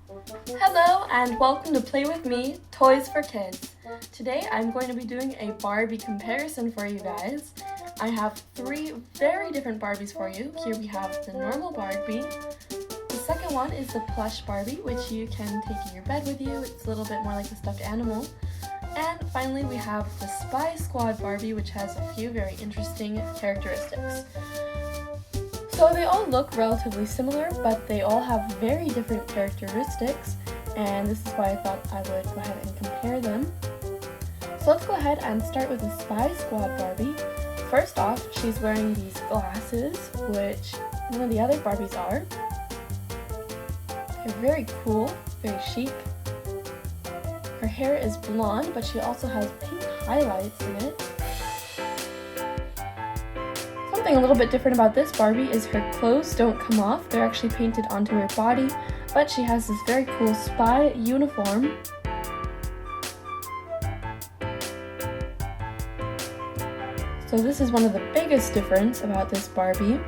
Hello and welcome to Play With Me, Toys for Kids. Today I'm going to be doing a Barbie comparison for you guys. I have three very different Barbies for you. Here we have the normal Barbie. The second one is the Plush Barbie, which you can take in your bed with you. It's a little bit more like a stuffed animal. And finally we have the Spy Squad Barbie, which has a few very interesting characteristics. So they all look relatively similar, but they all have very different characteristics, and this is why I thought I would go ahead and compare them. So let's go ahead and start with the Spy Squad Barbie. First off, she's wearing these glasses, which none of the other Barbies are. They're very cool, very chic. Her hair is blonde, but she also has pink highlights in it. Something a little bit different about this Barbie is her clothes don't come off. They're actually painted onto her body, but she has this very cool spy uniform. So this is one of the biggest differences about this Barbie.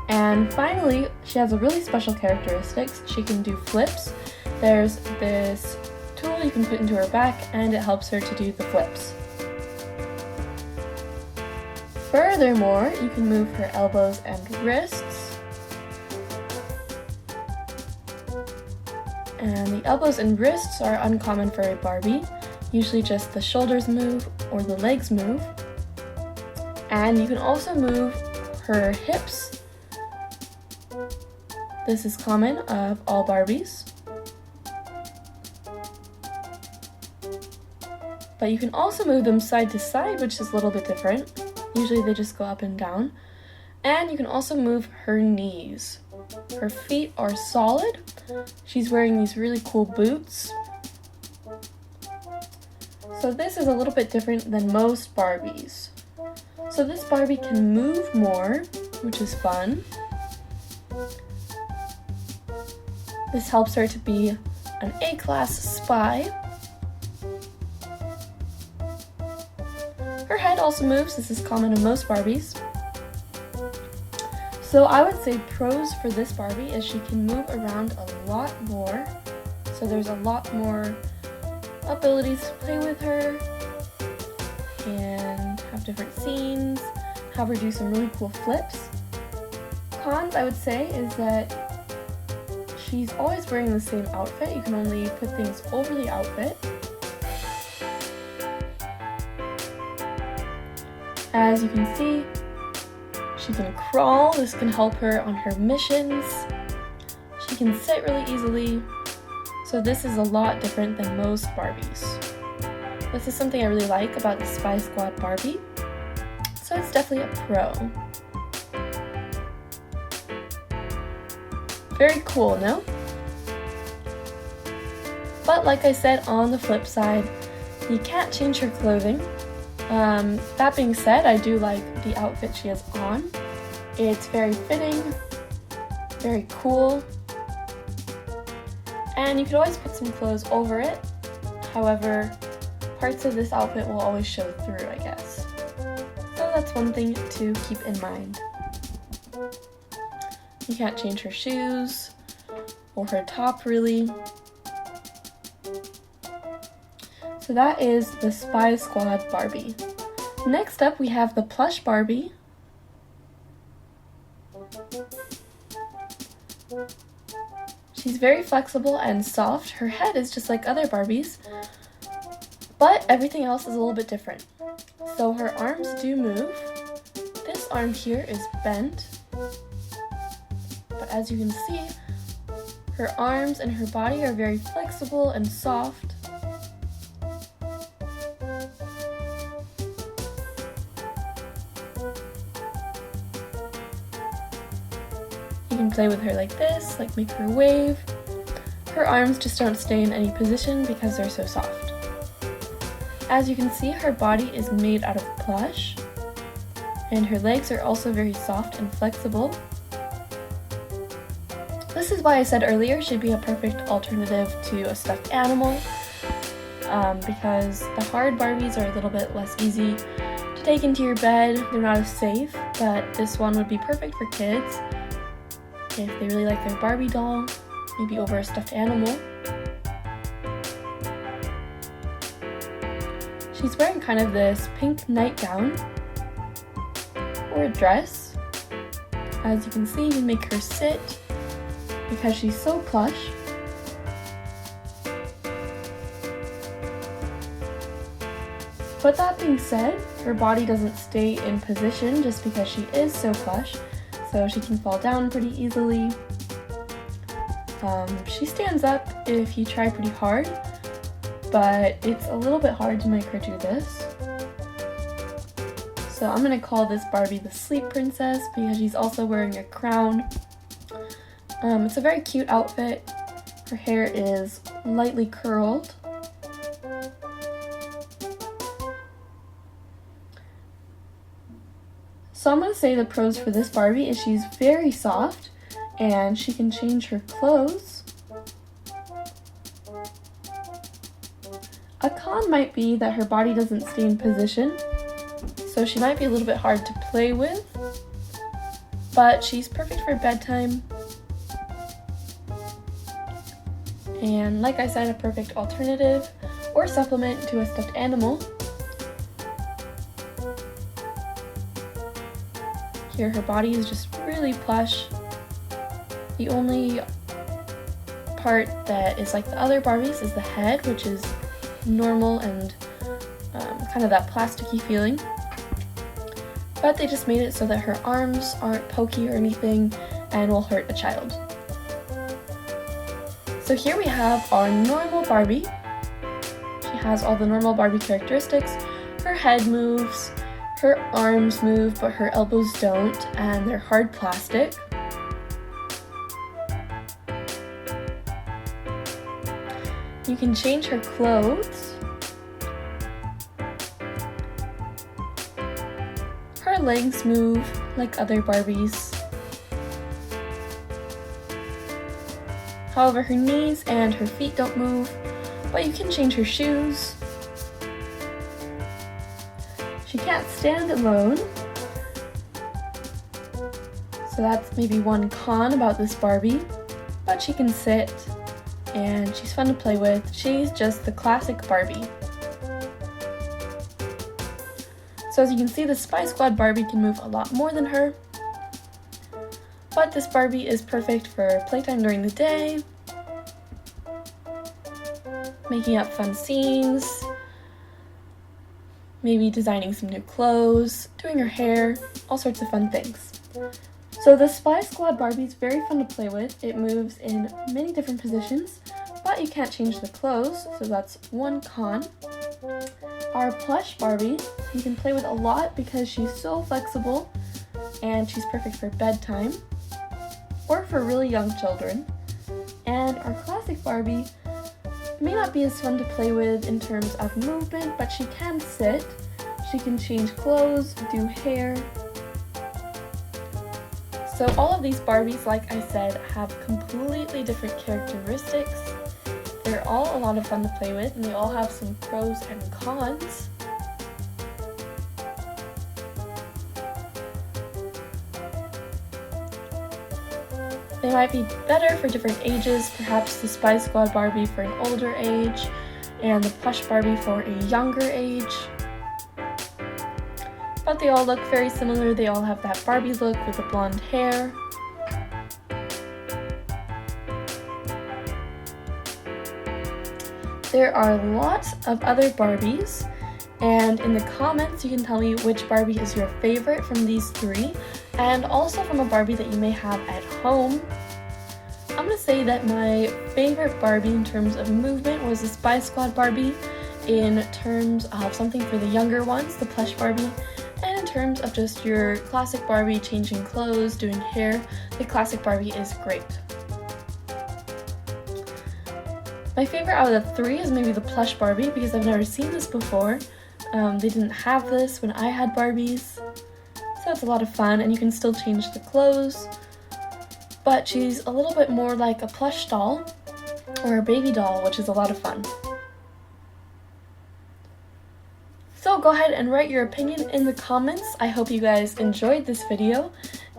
And finally, she has a really special characteristics. She can do flips. There's this tool you can put into her back, and it helps her to do the flips. Furthermore, you can move her elbows and wrists. And the elbows and wrists are uncommon for a Barbie. Usually just the shoulders move or the legs move. And you can also move her hips. This is common of all Barbies. But you can also move them side to side, which is a little bit different. Usually they just go up and down. And you can also move her knees. Her feet are solid. She's wearing these really cool boots. So this is a little bit different than most Barbies. So this Barbie can move more, which is fun. This helps her to be an A-class spy. Her head also moves. This is common in most Barbies. So I would say pros for this Barbie is she can move around a lot more. So there's a lot more abilities to play with her and have different scenes, have her do some really cool flips. Cons, I would say, is that she's always wearing the same outfit. You can only put things over the outfit. As you can see, she can crawl. This can help her on her missions. She can sit really easily. So this is a lot different than most Barbies. This is something I really like about the Spy Squad Barbie. So it's definitely a pro. Very cool, no? But like I said, on the flip side, you can't change her clothing. That being said, I do like the outfit she has on. It's very fitting, very cool, and you could always put some clothes over it. However, parts of this outfit will always show through, I guess. So that's one thing to keep in mind. You can't change her shoes or her top really. So that is the Spy Squad Barbie. Next up we have the Plush Barbie. She's very flexible and soft. Her head is just like other Barbies, but everything else is a little bit different. So her arms do move. This arm here is bent, but as you can see, her arms and her body are very flexible and soft. You can play with her like this, like make her wave. Her arms just don't stay in any position because they're so soft. As you can see, her body is made out of plush, and her legs are also very soft and flexible. This is why I said earlier she'd be a perfect alternative to a stuffed animal, because the hard Barbies are a little bit less easy to take into your bed. They're not as safe, but this one would be perfect for kids. if they really like their Barbie doll, maybe over a stuffed animal. She's wearing kind of this pink nightgown or a dress. As you can see, you can make her sit because she's so plush. But that being said, her body doesn't stay in position just because she is so plush, so she can fall down pretty easily. She stands up if you try pretty hard, but it's a little bit hard to make her do this. So I'm going to call this Barbie the Sleep Princess because she's also wearing a crown. It's a very cute outfit. Her hair is lightly curled. So I'm going to say the pros for this Barbie is she's very soft and she can change her clothes. A con might be that her body doesn't stay in position, so she might be a little bit hard to play with, but she's perfect for bedtime. And like I said, a perfect alternative or supplement to a stuffed animal. Here, her body is just really plush. The only part that is like the other Barbies is the head, which is normal and kind of that plasticky feeling. But they just made it so that her arms aren't pokey or anything and will hurt a child. So here we have our normal Barbie. She has all the normal Barbie characteristics. Her head moves, her arms move, but her elbows don't, and they're hard plastic. You can change her clothes. Her legs move like other Barbies. However, her knees and her feet don't move, but you can change her shoes. She can't stand alone, so that's maybe one con about this Barbie, but she can sit and she's fun to play with. She's just the classic Barbie. So as you can see, the Spy Squad Barbie can move a lot more than her, but this Barbie is perfect for playtime during the day, making up fun scenes, maybe designing some new clothes, doing her hair, all sorts of fun things. So the Spy Squad Barbie is very fun to play with. It moves in many different positions, but you can't change the clothes, so that's one con. Our Plush Barbie, you can play with a lot because she's so flexible and she's perfect for bedtime or for really young children. And our Classic Barbie may not be as fun to play with in terms of movement, but she can sit, she can change clothes, do hair. So all of these Barbies, like I said, have completely different characteristics. They're all a lot of fun to play with, and they all have some pros and cons. They might be better for different ages, perhaps the Spy Squad Barbie for an older age, and the Plush Barbie for a younger age. But they all look very similar. They all have that Barbie look with the blonde hair. There are lots of other Barbies, and in the comments you can tell me which Barbie is your favorite from these three, and also from a Barbie that you may have at home. I'm going to say that my favorite Barbie in terms of movement was the Spy Squad Barbie, in terms of something for the younger ones, the Plush Barbie, and in terms of just your classic Barbie changing clothes, doing hair, the Classic Barbie is great. My favorite out of the three is maybe the Plush Barbie because I've never seen this before. They didn't have this when I had Barbies, so it's a lot of fun, and you can still change the clothes. But she's a little bit more like a plush doll or a baby doll, which is a lot of fun. So go ahead and write your opinion in the comments. I hope you guys enjoyed this video.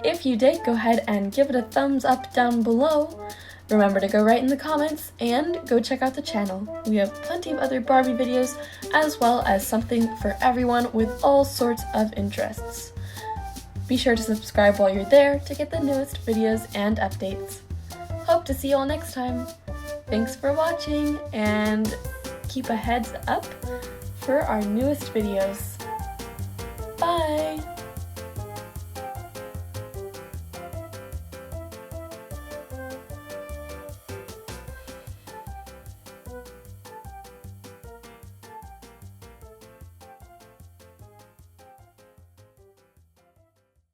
If you did, go ahead and give it a thumbs up down below. Remember to go write in the comments and go check out the channel. We have plenty of other Barbie videos as well as something for everyone with all sorts of interests. Be sure to subscribe while you're there to get the newest videos and updates. Hope to see you all next time. Thanks for watching and keep a heads up for our newest videos. Bye!